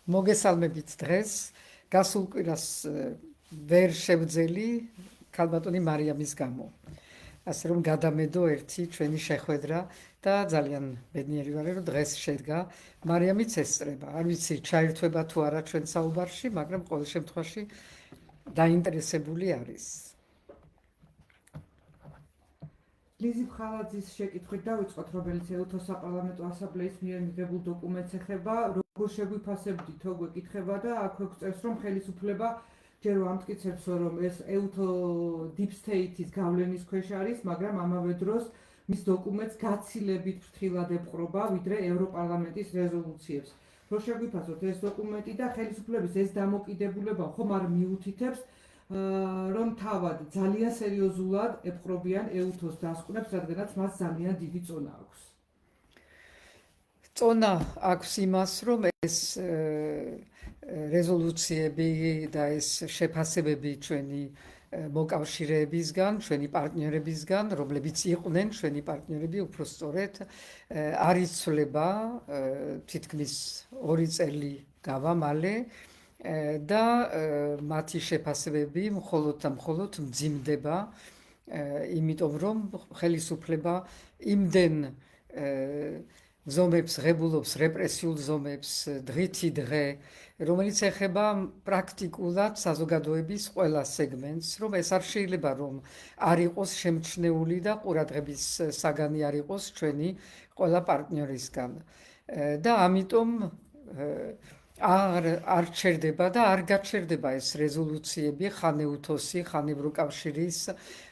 მოგესალმებით დღეს გასულ კვირას ვერ შევძელი ქალბატონი მარიამის გამო. ასე რომ გადამედო ერთი ჩვენი შეხვედრა და ძალიან ბედნიერი ვარ რომ დღეს შედგა. მარიამიც ესწრება. არ ვიცი ჩაერთვება თუ არა ჩვენ საუბარში, მაგრამ ყოველ შემთხვევაში დაინტერესებული არის. ლიზი ხალაძის შეკითხვით დავიწყოთ, რომელიც ეუთოს საპარლამენტო ასამბლეის მიერ მიღებულ დოკუმენტს ეხება, როგორ შეგვიფასებდით, თუ გვეკითხება და აქვე გვწერს, რომ ხელისუფლება ჯერ ამტკიცებს, რომ ეს ეუთო deep state-ის გავლენის ქვეშ არის, მაგრამ ამავე დროს მის დოკუმენტს გაცილებით ფრთხილად ეპყრობა, ვიდრე ევროპარლამენტის რეზოლუციებს. Რო შეგვიფასოთ ეს დოკუმენტი და ხელისუფლების ეს დამოკიდებულება ხომ არ მიუთითებს, რომ თავად ძალიან სერიოზულად ეპყრობიან ეუთოს დასკვნებს, რადგანაც მას ძალიან დიდი წონა აქვს. წონა აქვს იმას, რომ ეს რეზოლუციები და ეს შეფასებები ჩვენი მოკავშირეებისგან, ჩვენი პარტნიორებისგან, რომლებიც იყვნენ ჩვენი პარტნიორები, უпростоრეთ არ იცვლება თითქმის 2 წელი გავა მალე და მათი შეფასებები მხოლოდ და მხოლოდ მძიმდება, იმიტომ რომ ხელისუფლება იმდენ ზომებს ღებულობს, რეპრესიულ ზომებს დღითი დღე, რომელიც ეხება პრაქტიკულად საზოგადოების ყველა სეგმენტს, რომ ეს არ შეიძლება რომ არ იყოს შემჩნეული და ყურადღების საგანი არ იყოს ჩვენი ყველა პარტნიორისგან. და ამიტომ არ ჩერდება და არ გაჩერდება ეს რეზოლუციები, ხან ეუთოსი, ხან ევროკავშირის,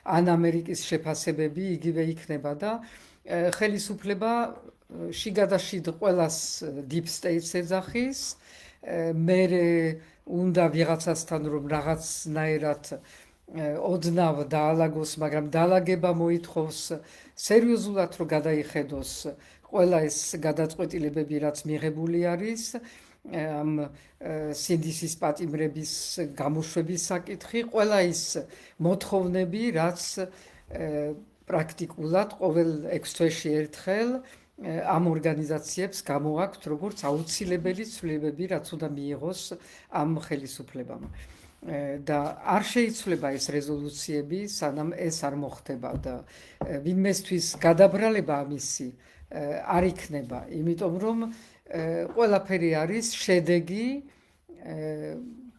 ან ამერიკის შეფასებები იგივე იქნება და ხელისუფლება შიგადაშიგ ყველას deep state-ს ეძახის, მერე უნდა ვიღაცასთან რომ რაღაცნაირად ოდნავ დაალაგოს, მაგრამ დაალაგება მოითხოვს სერიოზულად რომ გადაიხედოს ყველა ეს გადაწყვეტილებები, რაც მიღებული არის, ამ სინდისის პატიმრების გამოშვების საკითხი, ყველა ის მოთხოვნები, რაც პრაქტიკულად ყოველ 6 თვეში ერთხელ ამ ორგანიზაციებს გამოაქვთ როგორც აუცილებელი ცვლილებები, რაც უნდა მიიღოს ამ ხელისუფლებამ. და არ შეიცვლება ეს რეზოლუციები, სანამ ეს არ მოხდება და ვინმესთვის გადაბრალება ამისი არ იქნება, იმიტომ რომ ყველაფერი არის შედეგი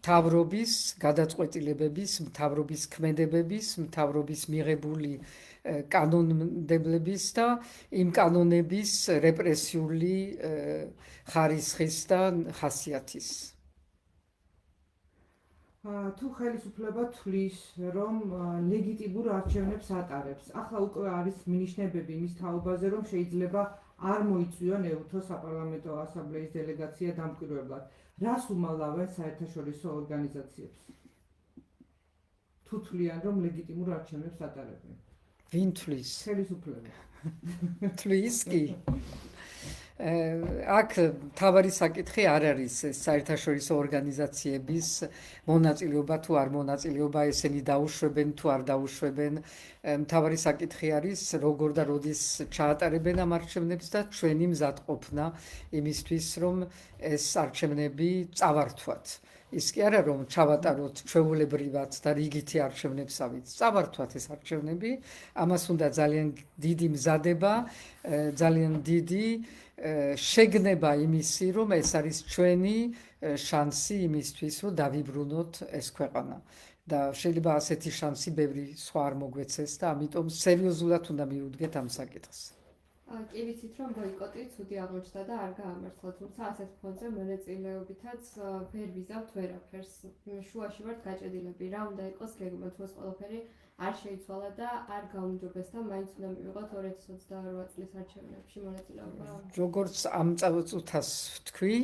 მთავრობის გადაწყვეტილებების, მთავრობის ქმედებების, მთავრობის მიღებული კანონმდებლების და იმ კანონების რეპრესიული ხარისხის და ხასიათის. თუ ხელისუფლება თვლის, რომ ლეგიტიმურ არჩევნებს ატარებს, ახლა უკვე არის მინიშნებები მის თაობაზე, რომ შეიძლება არ მოიწვიონ ეუთოს საპარლამენტო ასამბლეის დელეგაცია დამკვირვებლად. რას უმალავენ საერთაშორისო ორგანიზაციებს? თუ თვლიან, რომ ლეგიტიმურ არჩევნებს ატარებენ. ვინ თვლის? ხელისუფლება. თვლის კი. აქ თავარი საკითხი არ არის საერთაშორისო ორგანიზაციების მონაწილეობა თუ არ მონაწილეობა, ესენი დაუშვებენ თუ არ დაუშვებენ. თავარი საკითხი არის როგორ და როდის ჩაატარებენ ამ არჩევნებს და ჩვენი მზადყოფნა იმისთვის, რომ ეს არჩევნები წავართვათ. ის კი არა რომ ჩავატაროთ ჩვეულებრივად და რიგითი არჩევნებსავით. წავართვათ ეს არჩევნები, ამას უნდა ძალიან დიდი მზადება, ძალიან დიდი შეგნება იმისი, რომ ეს არის ჩვენი შანსი იმისთვის, რომ დავიბრუნოთ ეს ქვეყანა. და შეიძლება ასეთი შანსი ბევრი სხვა არ მოგვეცეს და ამიტომ სერიოზულად უნდა მივუდგეთ ამ საკითხს. კი ვიცით რომ ბოიკოტი ცუდი აღმოჩნდა და არ გაამართლა, თუმცა ასეთ ფონზე მონაწილეობითაც ვერ ვიზავთ ვერაფერს. შუაში ვართ გაჭედილები, რა უნდა იყოს გეგმა, თუ ეს ყველაფერი არ შეიცვალა და არ გაუმჯობესდა, მაინც უნდა მივიღოთ 2028 წლის არჩევნებში მონაწილეობა. როგორც ამ წუთას ვთქვი,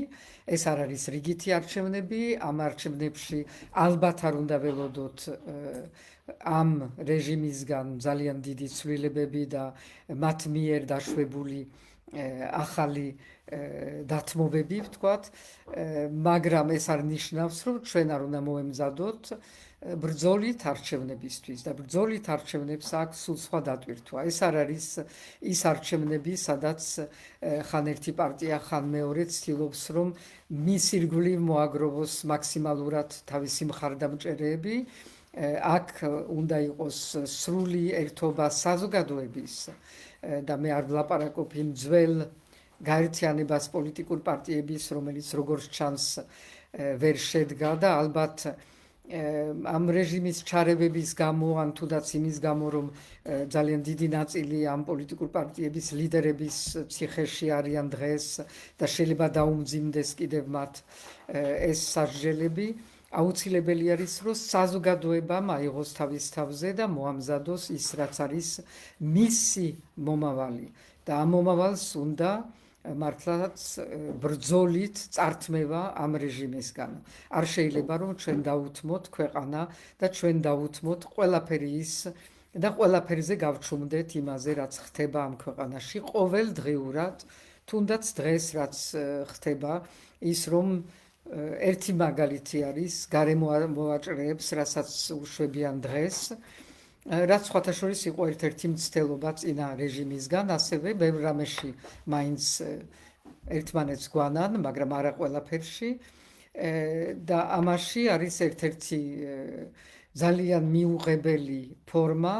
ეს არ არის რიგითი არჩევნები, ამ არჩევნებში ალბათ არ უნდა ველოდოთ ამ რეჟიმისგან ძალიან დიდი ცვლილებები და მათ მიერ დაშვებული ახალი დათმობები ვთქვათ, მაგრამ ეს არ ნიშნავს, რომ ჩვენ არ უნდა მოემზადოთ ბრძოლით არჩევნებისთვის და ბრძოლით არჩევნებს აქვს სულ სხვა დატვირთვა. ეს არ არის ის არჩევნები, სადაც ხან ერთი პარტია, ხან მეორე ცდილობს, რომ მის ირგვლივ მოაგროვოს მაქსიმალურად თავისი მხარდამჭერები. აქ უნდა იყოს სრული ერთობა საზოგადოების და მე არ ვლაპარაკობ იმ ძველ გაერთიანებას პოლიტიკურ პარტიების, რომელიც როგორც ჩანს ვერ შედგა და ალბათ ამ რეჟიმის ჩარევების გამო, ან თუნდაც იმის გამო, რომ ძალიან დიდი ნაწილი ამ პოლიტიკურ პარტიების ლიდერების ციხეში არიან დღეს და შეიძლება დაუმძიმდეს კიდევ მათ ეს სასჯელები, აუცილებელი არის, რომ საზოგადოებამ აიღოს თავის თავზე და მოამზადოს ის, რაც არის მისი მომავალი და ამ მომავალს უნდა მართლაც ბრძოლით წართმევა ამ რეჟიმისგან. არ შეიძლება რომ ჩვენ დაუთმოთ ქვეყანა და ჩვენ დაუთმოთ ყველაფერი ის და ყველაფერზე გავჩუმდეთ იმაზე, რაც ხდება ამ ქვეყანაში ყოველდღიურად, თუნდაც დღეს რაც ხდება, ის რომ ერთი მაგალითი არის გარემოვაჭრეებს, რასაც უშვებიან დღეს, რაც სხვათა შორის იყო ერთ-ერთი მცდელობა წინა რეჟიმისგან, ასევე ბევრ რამეში მაინც ერთმანეთს გვანან, მაგრამ არა ყველაფერში და ამაში არის ერთ-ერთი ძალიან მიუღებელი ფორმა,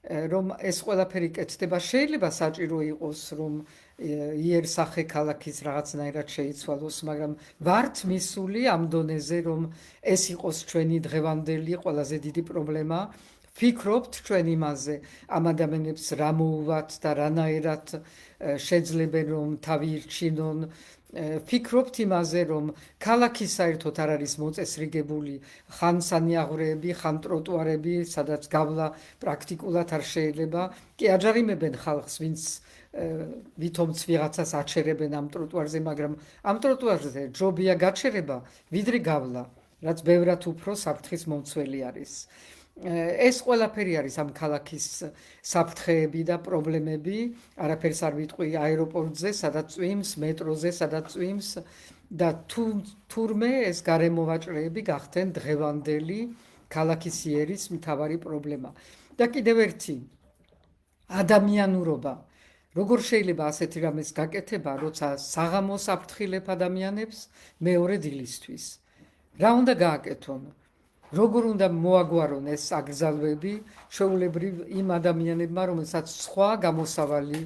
რომ ეს ყველაფერი კეთდება. შეიძლება საჭირო იყოს, რომ იერსახე ქალაქის რაღაცნაირად შეიცვალოს, მაგრამ ვართ მისული ამ დონეზე, რომ ეს იყოს ჩვენი დღევანდელი ყველაზე დიდი პრობლემა. ფიქრობთ ჩვენ იმაზე, ამ ადამიანებს რა მოუვათ და რანაირად შეძლებენ რომ თავი ირჩინონ. ფიქრობთ იმაზე, რომ ქალაქი საერთოდ არ არის მოწესრიგებული, ხან სანიაღვრეები, ხან ტროტუარები, სადაც გავლა პრაქტიკულად არ შეიძლება. კი აჯარიმებენ ხალხს, ვინც ვითომც ვიღაცას აჩერებენ ამ ტროტუარზე, მაგრამ ამ ტროტუარზე ჯობია გაჩერება, ვიდრე გავლა, რაც ბევრად უფრო საფრთხის მომცველი არის. ეს ყველაფერი არის ამ ქალაქის საფრთხეები და პრობლემები. არაფერს არ ვიტყვი აეროპორტზე, სადაც წვიმს, მეტროზე, სადაც წვიმს და თურმე ეს გარემოვაჭრეები გახდნენ დღევანდელი ქალაქის იერის მთავარი პრობლემა. და კიდევ ერთი ადამიანურობა. როგორ შეიძლება ასეთი რამეს გაკეთება, როცა საღამოს აფრთხილებ ადამიანებს მეორე დილისთვის? რა უნდა გააკეთონ? როგორ უნდა მოაგვარონ ეს აკრძალვები ჩვეულებრივ იმ ადამიანებმა, რომელსაც სხვა გამოსავალი,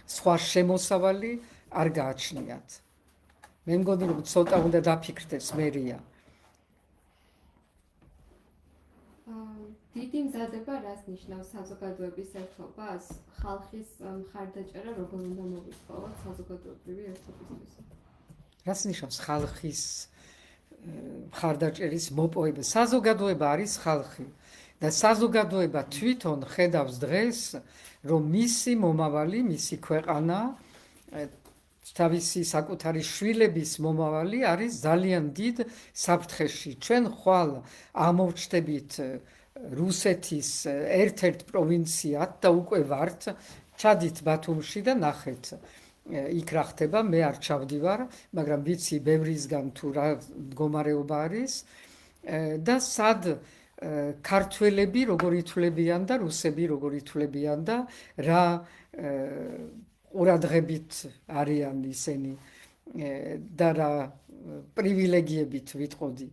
სხვა შემოსავალი არ გააჩნიათ? მე მგონი, რომ ცოტა უნდა დაფიქრდეს მერია. დიდი მზადება რას ნიშნავს საზოგადოების ერთობას? ხალხის მხარდაჭერა როგორ უნდა მოვიწყოთ საზოგადოებრივი ერთობისთვის? რას ნიშნავს ხალხის მხარდაჭერის მოპოვება? საზოგადოება არის ხალხი და საზოგადოება თვითონ ხედავს დღეს, რომ მისი მომავალი, მისი ქვეყანა, თავისი საკუთარი შვილების მომავალი არის ძალიან დიდ საფრთხეში. ჩვენ ხვალ ამოვჩდებით რუსეთის ერთ-ერთ პროვინციად და უკვე ვართ, ჩადით ბათუმში და ნახეთ იქ რა ხდება. მე არ ჩავდივარ, მაგრამ ვიცი ბევრისგან თუ რა მდგომარეობა არის და სად ქართველები როგორ ითვლებიან და რუსები როგორ ითვლებიან და რა ყურადღებით არიან ისინი და რა პრივილეგიებით ვიტყოდი.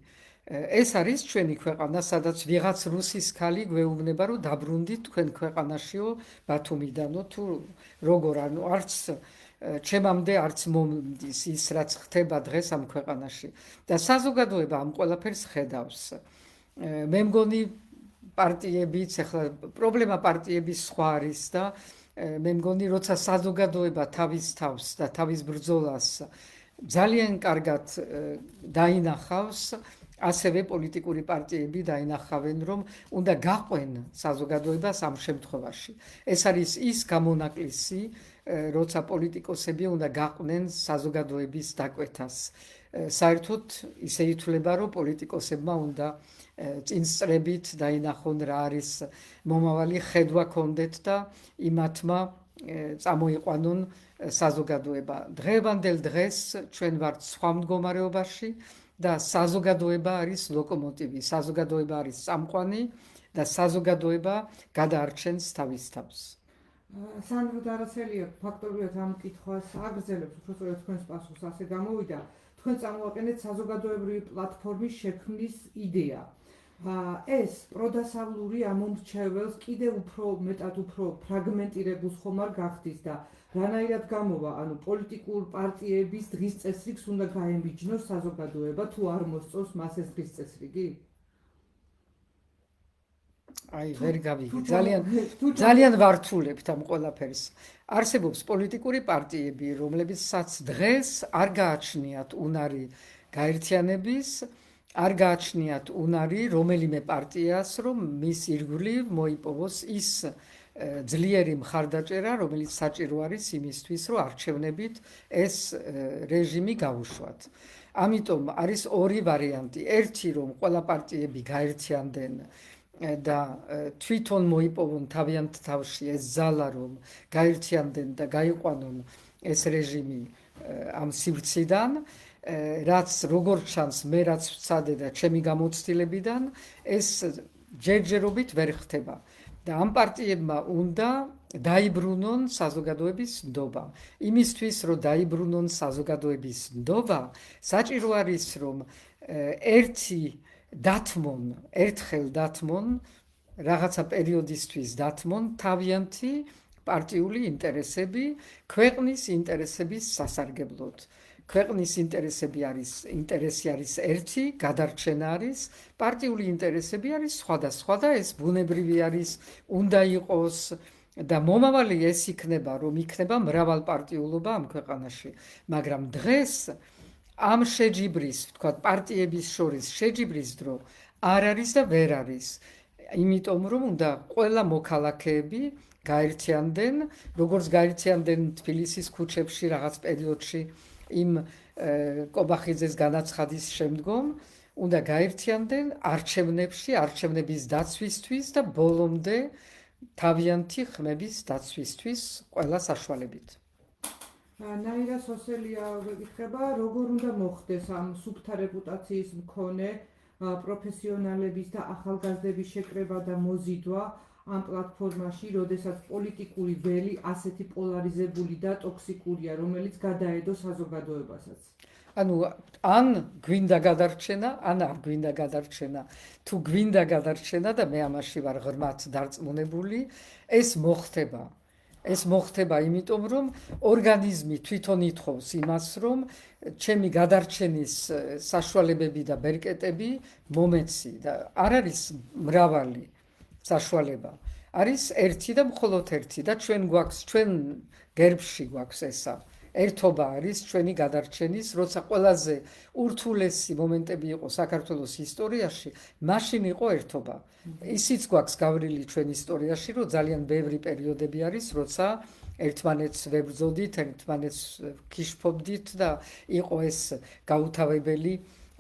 ეს არის ჩვენი ქვეყანა, სადაც ვიღაც რუსის ქალი გვეუბნება, რომ დაბრუნდით თქვენ ქვეყანაშიო ბათუმიდანო თუ როგორ, ანუ არც ჩემამდე არც მომდის ის, რაც ხდება დღეს ამ ქვეყანაში და საზოგადოება ამ ყველაფერს ხედავს. მე მგონი პარტიებიც, ახლა პრობლემა პარტიების სხვა არის და მე მგონი, როცა საზოგადოება თავის თავს და თავის ბრძოლას ძალიან კარგად დაინახავს, ასევე პოლიტიკური პარტიები დაინახავენ, რომ უნდა გაყვენ საზოგადოებას ამ შემთხვევაში. ეს არის ის გამონაკლისი, როცა პოლიტიკოსები უნდა გაყვნენ საზოგადოების დაკვეთას. საერთოდ ისე ითვლება, რომ პოლიტიკოსებმა უნდა წინსწრებით დაინახონ რა არის მომავალი, ხედვა კონდეთ და იმათმა წამოიყვანონ საზოგადოება. დღევანდელ დღეს ჩვენ ვართ სხვა მდგომარეობაში და საზოგადოება არის ლოკომოტივი, საზოგადოება არის წამყვანი და საზოგადოება გადაარჩენს თავის თავს. სანდრო დარაცელია ფაქტობრივად ამ კითხვას აგრძელებს, უბრალოდ თქვენს პასუხს ასე გამოვიდა. თქვენ წამოაყენეთ საზოგადოებრივი პლატფორმის შექმნის იდეა. ეს პროდასავლური ამომრჩეველს კიდევ მეტად უფრო ფრაგმენტირებულს ხომ არ გახდის და რანაირად გამოვა, ანუ პოლიტიკურ პარტიების დღის წესრიგს უნდა გაემიჯნოს საზოგადოება, თუ არ მოსწონს მას ეს დღის წესრიგი? აი, ვერ გავიგე. ძალიან ვართულებთ ამ ყველაფერს. არსებობს პოლიტიკური პარტიები, რომლებიცაც დღეს არ გააჩნიათ უნარი გაერთიანების, არ გააჩნიათ უნარი რომელიმე პარტიას, რომ მის ირგვლივ მოიპოვოს ის ძლიერი მხარდაჭერა, რომელიც საჭირო არის იმისთვის, რომ არჩევნებით ეს რეჟიმი გაუშვათ. ამიტომ არის ორი ვარიანტი. ერთი, რომ ყველა პარტიები გაერთიანდნენ და თვითონ მოიპოვონ თავიანთ თავში ეს ძალა, რომ გაერთიანდნენ და გაიყვანონ ეს რეჟიმი ამ სივრციდან, რაც როგორ ჩანს მე რაც ვცადე და ჩემი გამოცდილებიდან, ეს ჯერჯერობით ვერ ხდება. და ამ პარტიებმა უნდა დაიბრუნონ საზოგადოების ნდობა. იმისთვის, რომ დაიბრუნონ საზოგადოების ნდობა, საჭირო არის, რომ ერთხელ დათმონ, რაღაცა პერიოდისთვის დათმონ თავიანთი პარტიული ინტერესები, ქვეყნის ინტერესების სასარგებლოდ. ქვეყნის ინტერესი არის ერთი, გადარჩენა არის, პარტიული ინტერესები არის სხვადასხვა და ეს ბუნებრივი არის, უნდა იყოს და მომავალი ეს იქნება, რომ იქნება მრავალპარტიულობა ამ ქვეყანაში. მაგრამ დღეს ამ შეჯიბრის, ვთქვათ, პარტიების შორის შეჯიბრის დრო არ არის და ვერ არის. იმიტომ რომ უნდა ყველა მოქალაქეები გაერთიანდნენ, როგორც გაერთიანდნენ თბილისის ქუჩებში რაღაც პერიოდში იმ კობახიძეს განაცხადის შემდგომ, უნდა გაერთიანდნენ არჩევნებში, არჩევნების დაცვისთვის და ბოლომდე თავიანთი ხმების დაცვისთვის ყველა საშუალებით. ნაირა სოსელია გეკითხება, როგორ უნდა მოხდეს ამ სუფთა რეპუტაციის მქონე პროფესიონალების და ახალგაზრდების შეკრება და მოზიდვა ამ პლატფორმაში, როდესაც პოლიტიკური ველი ასეთი პოლარიზებული და ტოქსიკურია, რომელიც გადაედო საზოგადოებასაც. ანუ ან გვინდა გადარჩენა, ან არ გვინდა გადარჩენა. თუ გვინდა გადარჩენა და მე ამაში ვარ ღრმად დარწმუნებული, ეს მოხდება. ეს მოხდება იმიტომ, რომ ორგანიზმი თვითონ ითხოვს იმას, რომ ჩემი გადარჩენის საშუალებები და ბერკეტები მომეცი და არ არის მრავალი საშუალება. არის ერთი და მხოლოდ ერთი და ჩვენ გერბში გვაქვს ესა. ერთობა არის ჩვენი გადარჩენის, როცა ყველაზე ურთულესი მომენტები იყო საქართველოს ისტორიაში, მაშინ იყო ერთობა. ისიც გვაქვს გავრილი ჩვენ ისტორიაში, რომ ძალიან ბევრი პერიოდები არის, როცა ერთმანეთს ვებრძოდით, ერთმანეთს ვქიშფობდით და იყო ეს გაუთავებელი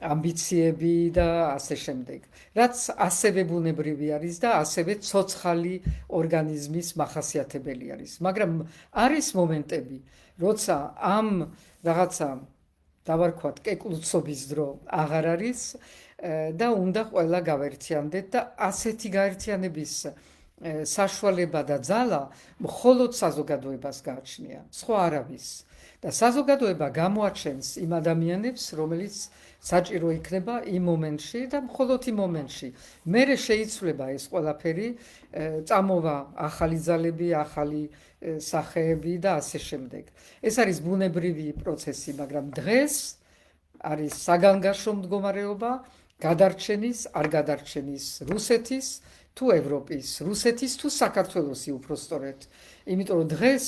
ამბიციები და ასე შემდეგ. რაც ასევე ბუნებრივი არის და ასევე ცოცხალი ორგანიზმის მახასიათებელი არის. მაგრამ არის მომენტები, როცა ამ რაღაცა დავარქვათ კეკლუცობის დრო აღარ არის და უნდა ყველა გავერთიანდეთ და ასეთი გაერთიანების საშუალება და ძალა მხოლოდ საზოგადოებას გააჩნია, სხვა არავის. და საზოგადოება გამოაჩენს იმ ადამიანებს, რომელიც საჭირო იქნება იმ მომენტში და მხოლოდ იმ მომენტში. მერე შეიცვლება ეს ყველაფერი, წამოვა ახალი ძალები, ახალი სახეები და ასე შემდეგ. ეს არის ბუნებრივი პროცესი, მაგრამ დღეს არის საგანგაშო მდგომარეობა გადარჩენის, არ გადარჩენის რუსეთის თუ ევროპის, რუსეთის თუ საქართველოსი უпростоრეთ. იმიტომ რომ დღეს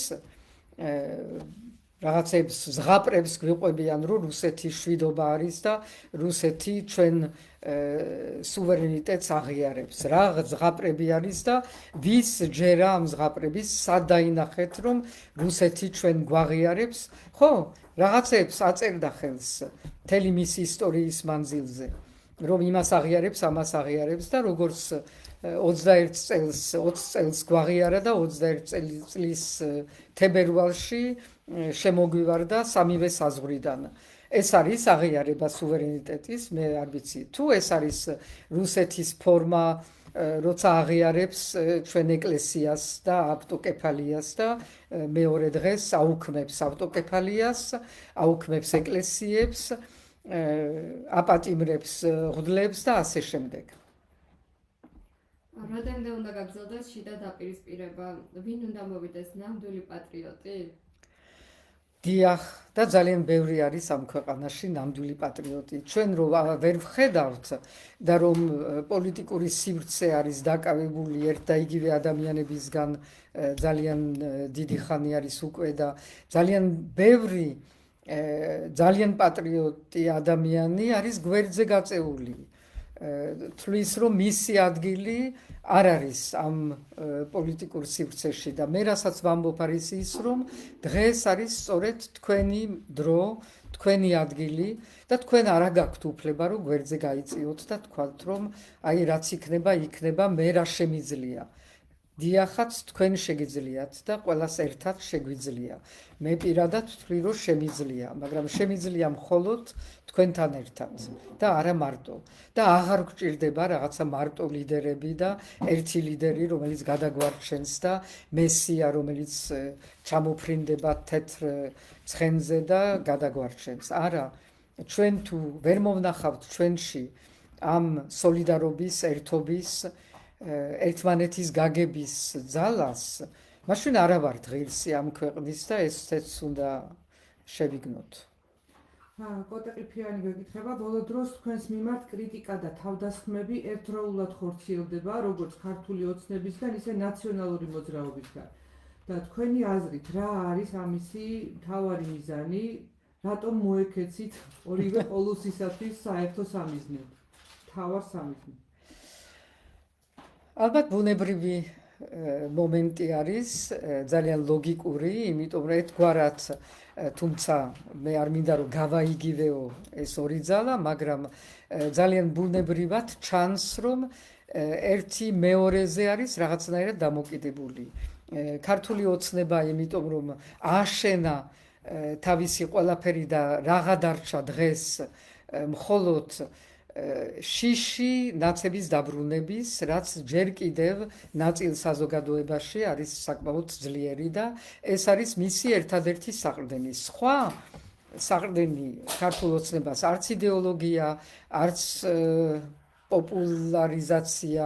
რაღაცებს ზღაპრებს გვიყვებიან, რომ რუსეთი შვიდობა არის და რუსეთი ჩვენ სუვერენიტეტს აღიარებს. რა ზღაპრები არის და ვის ჯერა ამ ზღაპრების სად დაინახეთ, რომ რუსეთი ჩვენ გვაღიარებს? ხო, რაღაცებს აწერდა ხელს მთელი მისი ისტორიის მანძილზე, რომ იმას აღიარებს, ამას აღიარებს და როგორც 20 წელს გვაღიარა და 21 წლის თებერვალში შემოგვივარდა სამივე საზღვრიდან. ეს არის აღიარება სუვერენიტეტის, მე არ ვიცი თუ ეს არის რუსეთის ფორმა, როცა აღიარებს ჩვენ ეკლესიას და ავტოკეფალიას და მეორე დღეს აუქმებს ავტოკეფალიას, აუქმებს ეკლესიებს, აპატიმრებს ღვლებს და ასე შემდეგ. Რამდენადე უნდა გაგრძელდეს შიდა დაპირისპირება, ვინ უნდა მოვიდეს ნამდვილი პატრიოტი? დიახ, და ძალიან ბევრი არის ამ ქვეყანაში ნამდვილი პატრიოტი. ჩვენ რომ ვერ ვხედავთ და რომ პოლიტიკური სივრცე არის დაკავებული ერთ და იგივე ადამიანებისგან ძალიან დიდი ხანი არის უკვე და ძალიან ბევრი ძალიან პატრიოტი ადამიანი არის გვერდზე გაწეული. თვლის რომ მისი ადგილი არ არის ამ პოლიტიკურ სივრცეში და მე რასაც ვამბობ არის ის რომ დღეს არის სწორედ თქვენი დრო, თქვენი ადგილი და თქვენ არა გაქვთ უფლება რომ გვერდზე გაიწიოთ და თქვათ რომ აი რაც იქნება მე რა შემიძლია. დიახაც თქვენ შეგიძლიათ და ყველას ერთად შეგვიძლია. მე პირადად ვთვლი რომ შემიძლია, მაგრამ შემიძლია მხოლოდ თქვენთან ერთად და არა მარტო. და აღარ გვჭირდება რაღაცა მარტო ლიდერები და ერთი ლიდერი, რომელიც გადაგვარჩენს და მესია, რომელიც ჩამოფრინდება თეთრ ცხენზე და გადაგვარჩენს. არა, ჩვენ თუ ვერ მოვნახავთ ჩვენში ამ სოლიდარობის, ერთობის ერთმანეთის გაგების ძალას, მაშინ არა ვართ ღირსი ამ ქვეყნის და ესეც უნდა შევიგნოთ. კოტეყიფიანი გეკითხება, ბოლო დროს თქვენს მიმართ კრიტიკა და თავდასხმები ერთდროულად ხორციელდება, როგორც ქართული ოცნებისგან, ისე ნაციონალური მოძრაობისგან. და თქვენი აზრით, რა არის ამისი მთავარი მიზანი, რატომ მოექეცით ორივე პოლუსისათვის საერთო სამიზნედ, მთავარ სამიზნედ? ალბათ ბუნებრივი მომენტი არის, ძალიან ლოგიკური, იმიტომ რომ ერთგვარად, თუმცა მე არ მინდა რომ გავაიგივეო ეს ორი ძალა, მაგრამ ძალიან ბუნებრივად ჩანს რომ ერთი მეორეზე არის რაღაცნაირად დამოკიდებული. ქართული ოცნება, იმიტომ რომ აშენა თავისი ყველაფერი და რაღა დარჩა დღეს მხოლოდ შიში ნაცების დაბრუნების, რაც ჯერ კიდევ ნაწილ საზოგადოებაში არის საკმაოდ ძლიერი და ეს არის მისი ერთადერთი საყრდენი. სხვა საყრდენი ქართულ ოცნებას არც იდეოლოგია, არც პოპულარიზაცია,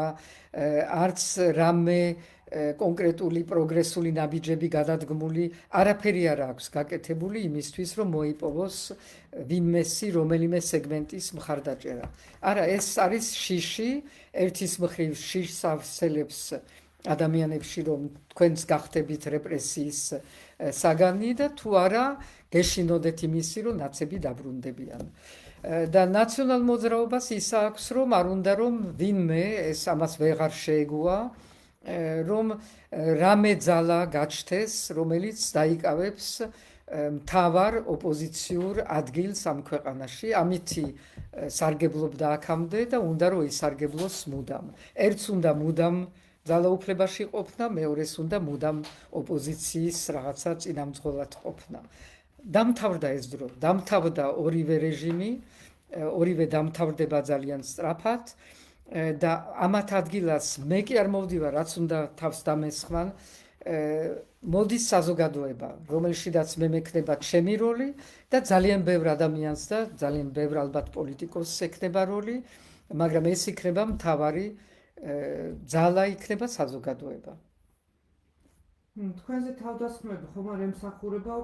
არც რამე კონკრეტული პროგრესული ნაბიჯები გადადგმული არაფერი არ აქვს გაკეთებული იმისთვის რომ მოიპოვოს ვინმესი რომელიმე სეგმენტის მხარდაჭერა. არა, ეს არის შიში, ერთის მხრივ შიშს ავსელებს ადამიანებში რომ თქვენც გახდებით რეპრესიის საგანი და თუ არა გეშინოდეთ იმისი რომ ნაცები დაბრუნდებიან. და ნაციონალ მოძრაობას ის აქვს რომ არ უნდა რომ ვინმე ეს ამას ვეღარ შეეგუა რომ რამე ძალა გაჩნდეს, რომელიც დაიკავებს მთავარ ოპოზიციურ ადგილს ამ ქვეყანაში, ამითი სარგებლობდა აქამდე და უნდა რომ ისარგებლოს მუდამ. ერთს უნდა მუდამ ძალაუფლებაში ყოფნა, მეორეს უნდა მუდამ ოპოზიციის რაღაცა წინამძღოლად ყოფნა. დამთავრდა ეს დრო, დამთავრდა ორივე რეჟიმი, ორივე დამთავრდება ძალიან სწრაფად. და ამათ ადგილას მე კი არ მოვდივარ, რაც უნდა თავს დამესხმან, მოდის საზოგადოება, რომელშიდაც მე მექნება ჩემი როლი და ძალიან ბევრ ადამიანს და ძალიან ბევრ ალბათ პოლიტიკოსს ექნება როლი, მაგრამ ეს იქნება მთავარი ძალა იქნება საზოგადოება. თქვენზე თავდასხმები ხომ არ ემსახურებაო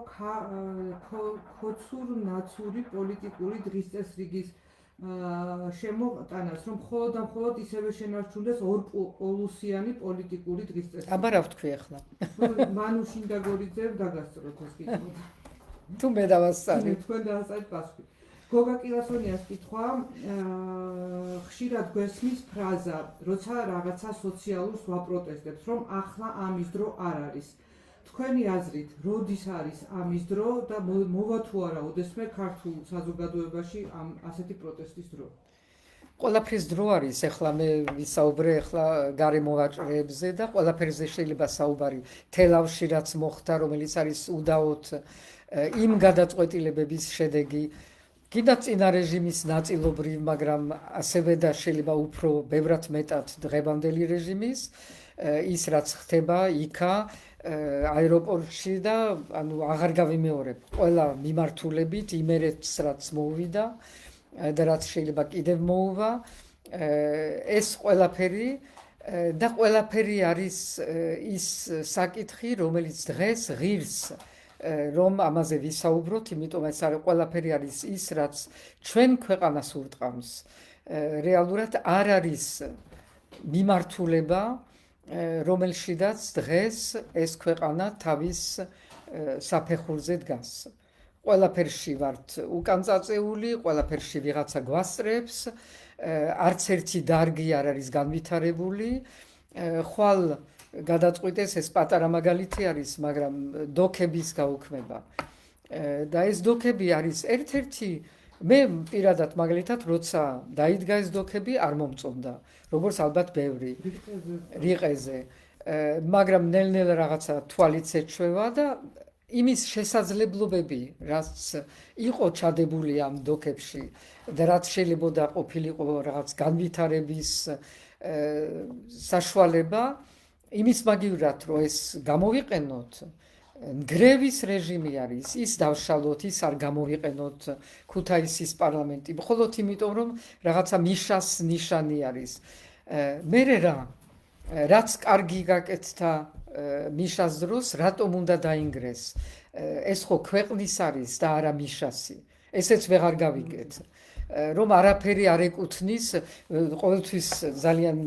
ქოცურ ნაცური პოლიტიკური დღის წესრიგის შემოტანას, რომ მხოლოდ და მხოლოდ ისევე შენარჩუნდეს ორპოლუსიანი პოლიტიკური დღის წესრიგი. აბა რა ვთქვი ახლა? მანუშინ და გორიძემ დაგასწროთ ეს კითხვა. თუ მე დავასწარი. თქვენ დაასწარეთ პასუხი. გოგა კილასონიას კითხვა, ხშირად გვესმის ფრაზა, როცა რაღაცა სოციალურს ვაპროტესტებთ, რომ ახლა ამის დრო არ არის. თქვენი აზრით, როდის არის ამის დრო და მოვა თუ არა ოდესმე ქართულ საზოგადოებაში ამ ასეთი პროტესტის დრო? ყველაფრის დრო არის, ეხლა მე ვისაუბრე ეხლა გარემოვაჭრეებზე და ყველაფერზე შეიძლება საუბარი თელავში რაც მოხდა, რომელიც არის უდაოდ იმ გადაწყვეტილებების შედეგი, კიდევ წინა რეჟიმის ნაწილობრივ, მაგრამ ასევე და შეიძლება უფრო ბევრად მეტად დღევანდელი რეჟიმის, ის რაც ხდება იქა აეროპორტში და ანუ აღარ გავიმეორებ ყველა მიმართულებით იმერეთს რაც მოუვიდა და რაც შეიძლება კიდევ მოუვა ეს ყველაფერი და ყველაფერი არის ის საკითხი რომელიც დღეს ღირს რომ ამაზე ვისაუბროთ, იმიტომ ეს არის ყველაფერი არის ის რაც ჩვენ ქვეყანას ურტყამს რეალურად არ არის მიმართულება რომელშიდაც დღეს ეს ქვეყანა თავის საფეხურზე დგას. ყველაფერში ვართ უკან წაწეული, ყველაფერში ვიღაცა გვასწრებს, არც ერთი დარგი არ არის განვითარებული. ხვალ გადაწყვიტეს ეს პატარა მაგალითი არის, მაგრამ დოქების გაუქმება. და ეს დოქები არის ერთ-ერთი მე პირადად მაგალითად როცა დაიდგა ეს დოქები არ მომწონდა. როგორც ალბათ ბევრი რიყეზე, მაგრამ ნელ-ნელა რაღაცა თვალიც ეჩვევა და იმის შესაძლებლობები, რაც იყო ჩადებული ამ დოქებში და რაც შეიძლება ყოფილიყო რაღაც განვითარების საშუალება, იმის მაგივრად, რომ ეს გამოვიყენოთ, ნგრევის რეჟიმი არის, ის დავშალოთ, ის არ გამოვიყენოთ ქუთაისის პარლამენტი, მხოლოდ იმიტომ, რომ რაღაცა მიშას ნიშანი არის. მერე რა, რაც კარგი გაკეთდა მიშას დროს, რატომ უნდა დაინგრეს? ეს ხო ქვეყნის არის და არა მიშასი. ესეც ვეღარ გავიგეთ. რომ არაფერი არ ეკუთვნის, ყოველთვის ძალიან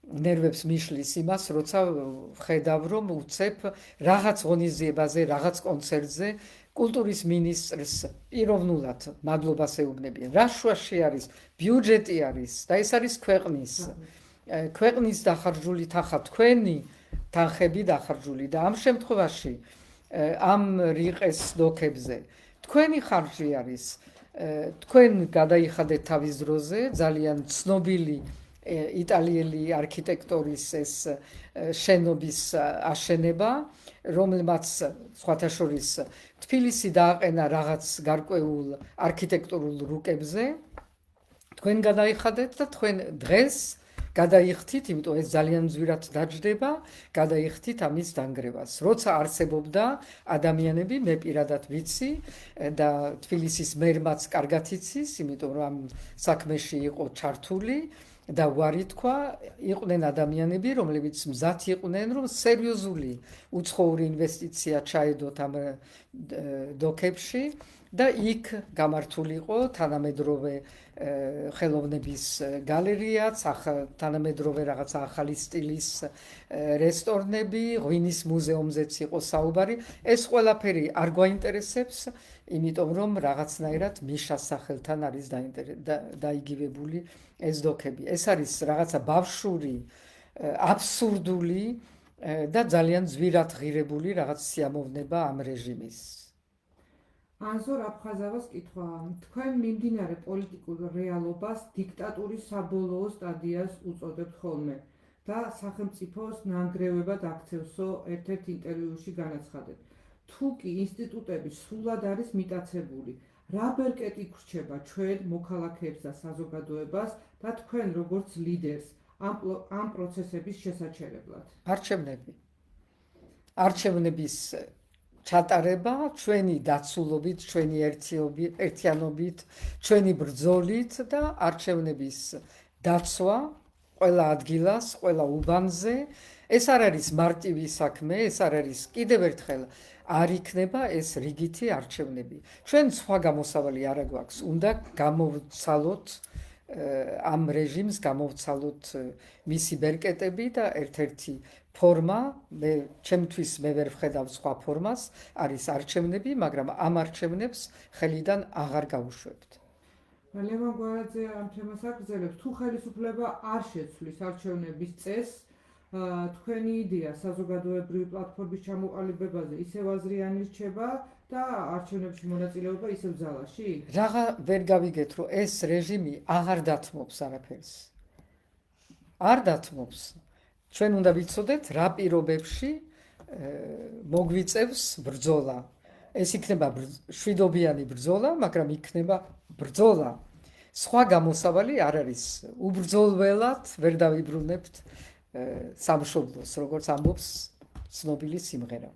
ნერვებს მიშლის იმას, როცა ხედავ, რომ უცებ რაღაც ღონისძიებაზე, რაღაც კონცერტზე კულტურის მინისტრს პიროვნულად მადლობას ეუბნებიან. რა შუაში არის? ბიუჯეტი არის და ეს არის ქვეყნის. ქვეყნის დახარჯული თანხა, თქვენი თანხები დახარჯული და ამ შემთხვევაში ამ რიყეს დოქებზე თქვენი ხარჯი არის. თქვენ გადაიხადეთ თავის დროზე ძალიან ცნობილი იტალიელი არქიტექტორის ეს შენობის აშენება, რომელმაც სხვათა შორის თბილისი დააყენა რაღაც გარკვეულ არქიტექტურულ რუკებზე. თქვენ გადაიხადეთ და თქვენ დღეს გადაიხდით, იმიტომ ეს ძალიან ძვირად დაჯდება, გადაიხდით ამის დანგრევას. როცა არსებობდა ადამიანები, მე პირადად ვიცი და თბილისის მერმაც კარგად იცის, იმიტომ რომ ამ საქმეში იყო ჩართული და უარი თქვა, იყვნენ ადამიანები, რომლებიც მზად იყვნენ, რომ სერიოზული უცხოური ინვესტიცია ჩაედოთ ამ დოქებში და იქ გამართულიყო თანამედროვე ხელოვნების გალერეაც, თანამედროვე რაღაცა ახალი სტილის რესტორნები, ღვინის მუზეუმზეც იყო საუბარი. ეს ყველაფერი არ გვაინტერესებს, იმიტომ რომ რაღაცნაირად მიშას სახელთან არის დაიგივებული ეს დოქები. ეს არის რაღაცა ბავშვური, აბსურდული და ძალიან ძვირად ღირებული რაღაც სიამოვნება ამ რეჟიმის. ანზორ აფხაზავას კითხვა. თქვენ მიმდინარე პოლიტიკურ რეალობას დიქტატურის საბოლოო სტადიას უწოდებთ ხოლმე და სახელმწიფოს ნანგრევებად აქცევსო ერთ-ერთ ინტერვიუში განაცხადეთ. თუ კი ინსტიტუტები სრულად არის მიტაცებული, რა ბერკეტი გრჩება ჩვენ მოქალაქეებს და საზოგადოებას და თქვენ როგორც ლიდერს ამ პროცესების შესაჩერებლად? არჩევნების ჩატარება ჩვენი დაცულობით, ჩვენი ერთიანობით, ჩვენი ბრძოლით და არჩევნების დაცვა ყველა ადგილას, ყველა უბანზე. ეს არ არის მარტივი საქმე, ეს არ არის კიდევ ერთხელ არ იქნება ეს რიგითი არჩევნები. ჩვენ სხვა გამოსავალი არ გვაქვს, უნდა გამოვცალოთ ამ რეჟიმს, გამოვცალოთ მისი ბერკეტები და ერთ-ერთი ფორმა, ჩემთვის მე ვერ ვხედავ სხვა ფორმას, არის არჩევნები, მაგრამ ამ არჩევნებს ხელიდან აღარ გავუშვებთ. ლევან გვარაძე ამ თემას აგრძელებს, თუ ხელისუფლება არ შეცვლის არჩევნების წესს, თქვენი იდეა საზოგადოებრივი პლატფორმის ჩამოყალიბებაზე ისევ აზრიანი რჩება და არჩევნებში მონაწილეობა ისევ ძალაში? რაღა ვერ გავიგეთ, რომ ეს რეჟიმი აღარ დათმობს არაფერს. არ დათმობს. ჩვენ უნდა ვიცოდეთ, რა პირობებში მოგვიწევს ბრძოლა. ეს იქნება შვიდობიანი ბრძოლა, მაგრამ იქნება ბრძოლა. სხვა გამოსავალი არ არის. უბრძოლველად ვერ დავიბრუნებთ სამშობლოს, როგორც ამბობს ცნობილი სიმღერა.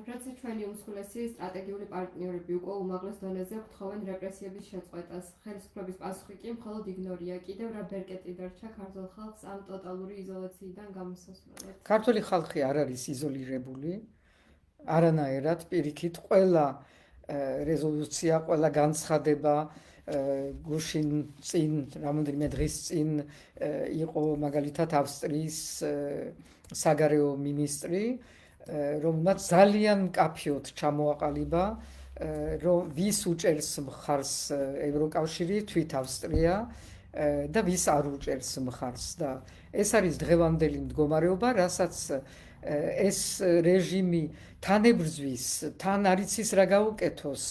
რაც ჩვენი უმსხვილესი სტრატეგიული პარტნიორები უკვე უმაღლეს დონეზე გთხოვენ რეპრესიების შეწყვეტას. ხელისუფლების პასუხი კი მხოლოდ იგნორია. კიდევ რა ბერკეტი დარჩა ქართულ ხალხს ამ ტოტალური იზოლაციიდან გამოსასვლელად? ქართული ხალხი არ არის იზოლირებული, არანაირად, პირიქით, ყველა რეზოლუცია, ყველა განცხადება გუშინ წინ, რამოდენიმე დღის წინ იყო მაგალითად ავსტრიის საგარეო მინისტრი, რომელმაც ძალიან მკაფიოდ ჩამოაყალიბა, რომ ვის უჭერს მხარს ევროკავშირი, თვით ავსტრია და ვის არ უჭერს მხარს და ეს არის დღევანდელი მდგომარეობა, რასაც ეს რეჟიმი თანებრძვის, თან არ იცის რა გაუკეთოს,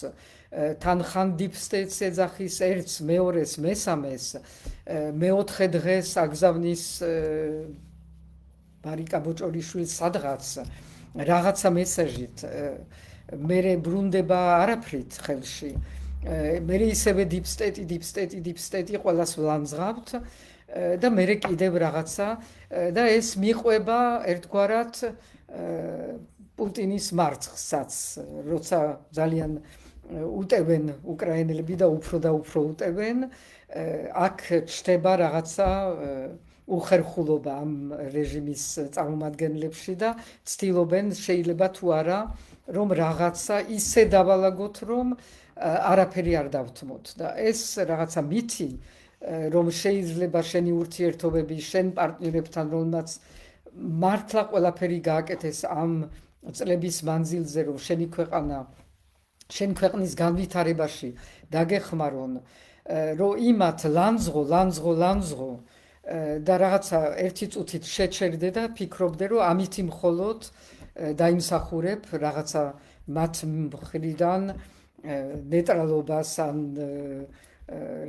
თან ხან deep state-ს ეძახის ერთს, მეორეს, მესამეს, მეოთხე დღეს აგზავნის ბარიკა ბოჭორიშვილს სადღაც რაღაცა მესაჟით, მერე ბრუნდება არაფრით ხელში, მერე ისევე deep state-ი ყველას ვლანძღავთ და მერე კიდევ რაღაცა და ეს მიყვება ერთგვარად პუტინის მარცხსაც, როცა ძალიან უტევენ უკრაინელები და უფრო უტევენ, აქ ჩნდება რაღაცა უხერხულობა ამ რეჟიმის წარმომადგენლებში და ცდილობენ შეიძლება თუ არა რომ რაღაცა ისე დავალაგოთ რომ არაფერი არ დავთმოთ და ეს რაღაცა მითი რომ შეიძლება შენი ურთიერთობები შენ პარტნიორებთან რომელმაც მართლა ყველაფერი გააკეთეს ამ წლების მანძილზე რომ შენი ქვეყანა შენ ქვეყნის განვითარებაში დაგეხმარონ რომ იმათ ლანძღო და რაღაცა ერთი წუთით შეჩერდე და ფიქრობდე რომ ამითი მხოლოდ დაიმსახურებ რაღაცა მათ მხრიდან ნეიტრალობას ან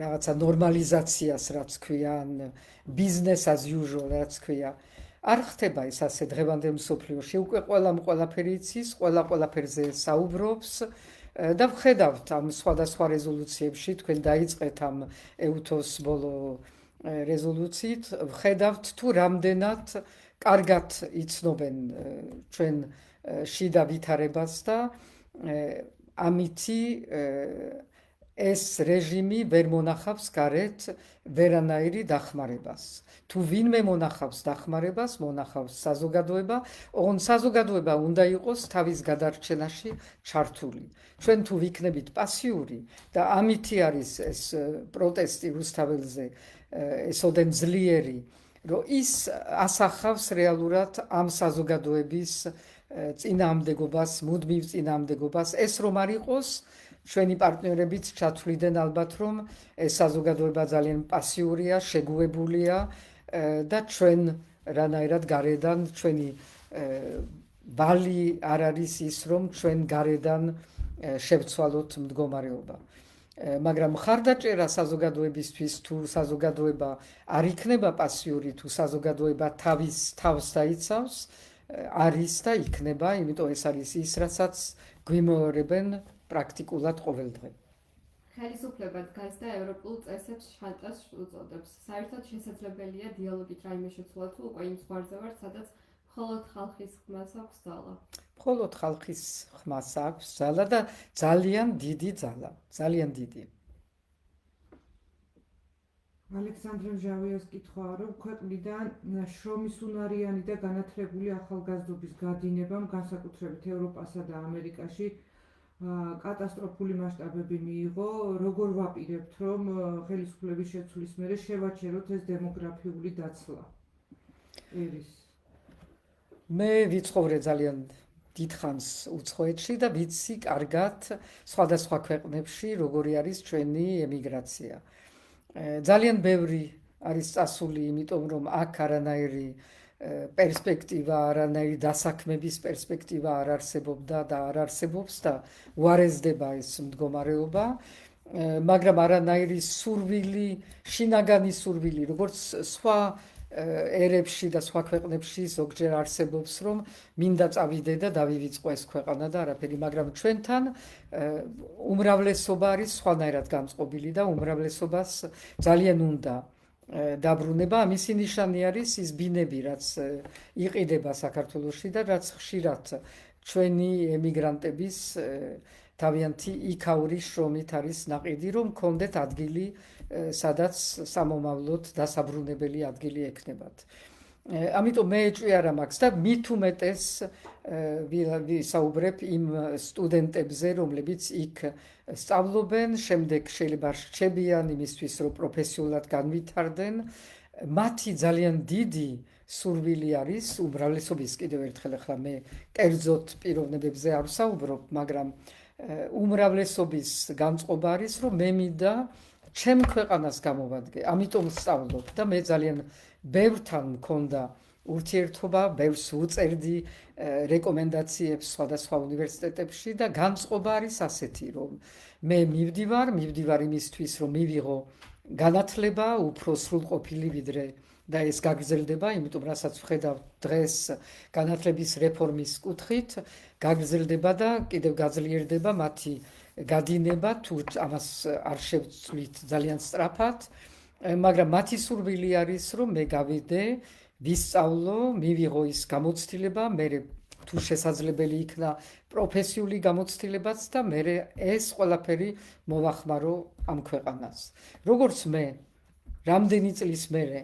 რაღაცა ნორმალიზაციას რაც ქვია ან business as usual რაც ქვია არ ხდება ეს ასე დღევანდელ მსოფლიოში უკვე ყველაფერი იცის ყველაფერზე საუბრობს და ვხედავთ ამ სხვადასხვა რეზოლუციებში თქვენ დაიწყეთ ამ ეუთოს ბოლო რეზოლუციით ვხედავთ თუ რამდენად კარგად იცნობენ ჩვენ შიდა ვითარებას და ამითი ეს რეჟიმი ვერ მონახავს გარეთ ვერანაირი დახმარებას. თუ ვინმე მონახავს დახმარებას, მონახავს საზოგადოება, ოღონდ საზოგადოება უნდა იყოს თავის გადარჩენაში ჩართული. ჩვენ თუ ვიქნებით პასიური და ამითი არის ეს პროტესტი რუსთაველზე, ესოდენ ძლიერი, რომ ის ასახავს რეალურად ამ საზოგადოების წინააღმდეგობას, მუდმივ წინააღმდეგობას, ეს რომ არ იყოს ჩვენი პარტნიორებიც ჩათვლიდნენ ალბათ რომ ეს საზოგადოება ძალიან პასიურია, შეგუებულია და ჩვენ რანაირად გარედან ჩვენი ვალი არ არის ის რომ ჩვენ გარედან შევცვალოთ მდგომარეობა. მაგრამ მხარდაჭერა საზოგადოებისთვის თუ საზოგადოება არ იქნება პასიური თუ საზოგადოება თავს დაიცავს არის და იქნება, იმიტომ ეს არის ის რასაც გვიმეორებენ პრაქტიკულად ყოველ დღე. ხელისუფლება დგას და ევროპულ წესებს შანტაჟს უწოდებს. საერთოდ შესაძლებელია დიალოგით რაიმე შეცვლა თუ უკვე იმ ზღვარზე ვართ, სადაც მხოლოდ ხალხის ხმას აქვს ძალა. მხოლოდ ხალხის ხმას აქვს ძალა და ძალიან დიდი ძალა, ძალიან დიდი. ალექსანდრე მჟავიას კითხვა რომ ქვეყნიდან შრომის უნარიანი და განათლებული ახალგაზრდობის გადინებამ განსაკუთრებით ევროპასა და ამერიკაში კატასტროფული მასშტაბები მიიღო, როგორ ვაპირებთ რომ ხელისუფლების შეცვლის მერე შევაჩეროთ ეს დემოგრაფიული დაცლა? მე ვიცხოვრე ძალიან დიდხანს უცხოეთში და ვიცი კარგად სხვადასხვა ქვეყნებში როგორი არის ჩვენი ემიგრაცია. ძალიან ბევრი არის წასული, იმიტომ რომ აქ არანაირი პერსპექტივა, არანაირი დასაქმების პერსპექტივა არ არსებობდა და არ არსებობს და უარესდება ეს მდგომარეობა, მაგრამ არანაირი სურვილი, შინაგანი სურვილი, როგორც სხვა ერებში და სხვა ქვეყნებში ზოგჯერ არსებობს, რომ მინდა წავიდე და დავივიწყო ეს ქვეყანა და არაფერი, მაგრამ ჩვენთან უმრავლესობა არის სხვანაირად განწყობილი და უმრავლესობას ძალიან უნდა დაბრუნება. ამისი ნიშანი არის ის ბინები, რაც იყიდება საქართველოში და რაც ხშირად ჩვენი ემიგრანტების თავიანთი იქაური შრომით არის ნაყიდი, რომ კონდეთ ადგილი, სადაც სამომავლოდ დასაბრუნებელი ადგილი ექნებათ. ამიტომ მე ეჭვია მაქვს და მით უმეტეს ვისაუბრებ იმ სტუდენტებზე, რომლებიც იქ სწავლობენ, შემდეგ შეიძლება რჩებიან იმისთვის, რომ პროფესიულად განვითარდნენ. მათი ძალიან დიდი სურვილი არის, უმრავლესობის კიდევ ერთხელ ახლა მე კერძოდ პიროვნებებზე არ ვსაუბრობ, მაგრამ უმრავლესობის განწყობა არის, რომ მე მინდა ჩემ ქვეყანას გამოვადგე, ამიტომ ვსწავლობ და მე ძალიან ბევრთან მქონდა ურთიერთობა, ბევრს უწერდი რეკომენდაციებს სხვადასხვა უნივერსიტეტებში და განწყობა არის ასეთი, რომ მე მივდივარ იმისთვის, რომ მივიღო განათლება უფრო სრულყოფილი ვიდრე და ეს გაგრძელდება, იმიტომ რასაც ვხედავ დღეს განათლების რეფორმის კუთხით, გაგრძელდება და კიდევ გაძლიერდება მათი გადინება, თუ ამას არ შევცვლით ძალიან სწრაფად, მაგრამ მათი სურვილი არის, რომ მე გავიდე, ვისწავლო, მივიღო ის გამოცდილება, მე თუ შესაძლებელი იქნა პროფესიული გამოცდილებაც და მე ეს ყველაფერი მოვახმარო ამ ქვეყანას. როგორც მე რამდენი წლის მერე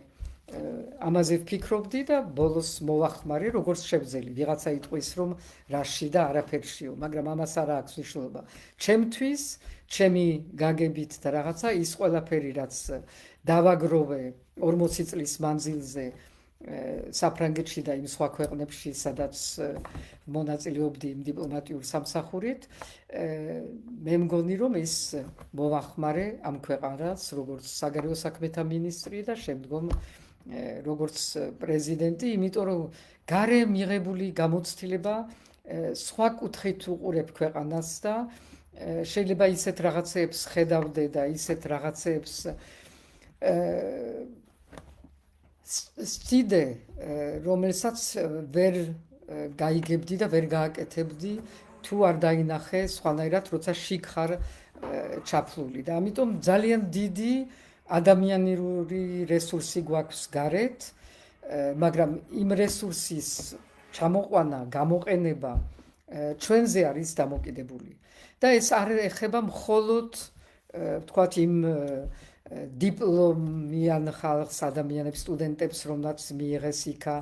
ამაზე ვფიქრობდი და ბოლოს მოვახმარე, როგორც შევძელი. ვიღაცა იტყვის, რომ რაში და არაფერშიო, მაგრამ ამას არ აქვს მნიშვნელობა. ჩემთვის, ჩემი გაგებით და რაღაცა ის ყველაფერი, რაც დავაგროვე 40 წლის მანძილზე საფრანგეთში და იმ სხვა ქვეყნებში, სადაც მონაწილეობდი იმ დიპლომატიურ სამსახურით, მე მგონი, რომ ის მოვახმარე ამ ქვეყანას, როგორც საგარეო საქმეთა მინისტრი და შემდგომ როგორც პრეზიდენტი, იმიტომ რომ გარე მიღებული გამოცდილება სხვა კუთხით უყურებ ქვეყანას და შეიძლება ისეთ რაღაცეებს ხედავდე და ისეთ რაღაცეებს სწიდე, რომელსაც ვერ გაიგებდი და ვერ გააკეთებდი, თუ არ დაინახე სხვანაირად, როცა შიგ ხარ ჩაფლული და ამიტომ ძალიან დიდი ადამიანური რესურსი გვაქვს გარეთ, მაგრამ იმ რესურსის ჩამოყვანა, გამოყენება ჩვენზე არის დამოკიდებული. და ეს არ ეხება მხოლოდ ვთქვათ იმ დიპლომიან ხალხს, ადამიანებს, სტუდენტებს, რომლაც მიიღეს იქა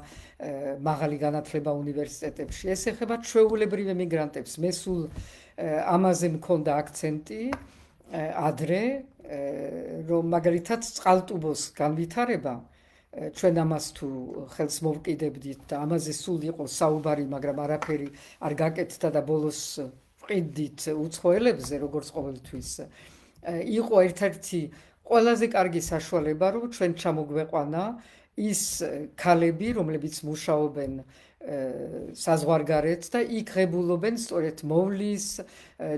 მაღალი განათლება უნივერსიტეტებში. ეს ეხება ჩვეულებრივ ემიგრანტებს. მე სულ ამაზე მქონდა აქცენტი ადრე, რომ მაგალითად წყალტუბოს განვითარება, ჩვენ ამას თუ ხელს მოვკიდებდით და ამაზე სულ იყო საუბარი, მაგრამ არაფერი არ გაკეთდა და ბოლოს ვყიდით უცხოელებზე, როგორც ყოველთვის, იყო ერთ-ერთი ყველაზე კარგი საშუალება, რომ ჩვენ ჩამოგვეყვანა ის ქალები, რომლებიც მუშაობენ საზღვარგარეთ და იქ ღებულობენ სწორედ მოვლის,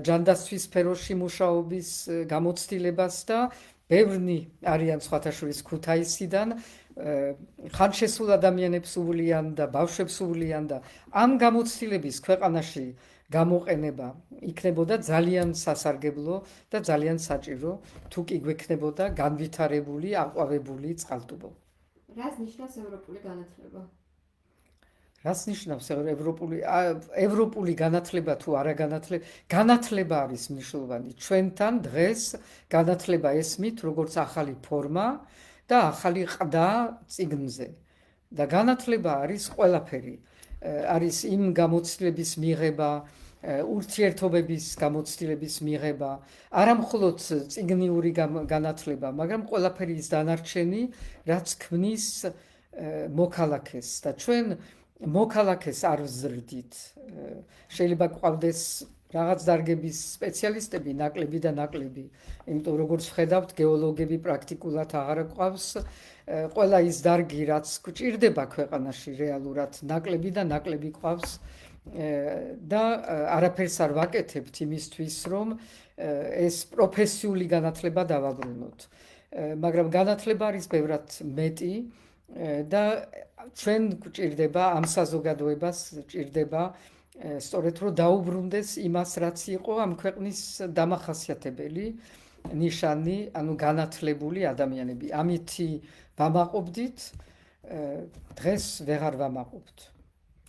ჯანდაცვის სფეროში მუშაობის გამოცდილებას და ბევრი არიან სხვათა შორის ქუთაისიდან, ხანშესულ ადამიანებს უვლიან და ბავშვებს უვლიან და ამ გამოცდილების ქვეყანაში გამოყენება იქნებოდა ძალიან სასარგებლო და ძალიან საჭირო, თუ კი გვექნებოდა განვითარებული, აყვავებული წყალტუბო. რას ნიშნავს ევროპული განათლება? რას ნიშნავს ევროპული განათლება თუ არა განათლება? განათლება არის მნიშვნელოვანი. ჩვენთან დღეს განათლება ესმით, როგორც ახალი ფორმა და ახალი ყდა წიგნზე. და განათლება არის ყველაფერი. არის იმ გამოცდილების მიღება, ურთიერთობების გამოცდილების მიღება, არა მხოლოდ წიგნიური განათლება, მაგრამ ყველაფერი ის დანარჩენი, რაც ქმნის მოქალაქეს და ჩვენ მოქალაქეს არ ვზრდით. შეიძლება გვყავდეს რაღაც დარგების სპეციალისტები ნაკლები და ნაკლები. იმიტომ როგორც ვხედავთ, გეოლოგები პრაქტიკულად აღარ გვყავს. ყველა ის დარგი, რაც გვჭირდება ქვეყანაში რეალურად, ნაკლები და ნაკლები გვყავს. და არაფერს არ ვაკეთებთ იმისთვის, რომ ეს პროფესიული განათლება დავაბრუნოთ. მაგრამ განათლება არის ბევრად მეტი და ჩვენ გვჭირდება ამ საზოგადოებას ჭირდება სწორედ რომ დაუბრუნდეს იმას, რაც იყო ამ ქვეყნის დამახასიათებელი ნიშანი, ანუ განათლებული ადამიანები. ამითი ვამაყობდით, დღეს ვეღარ ვამაყობთ.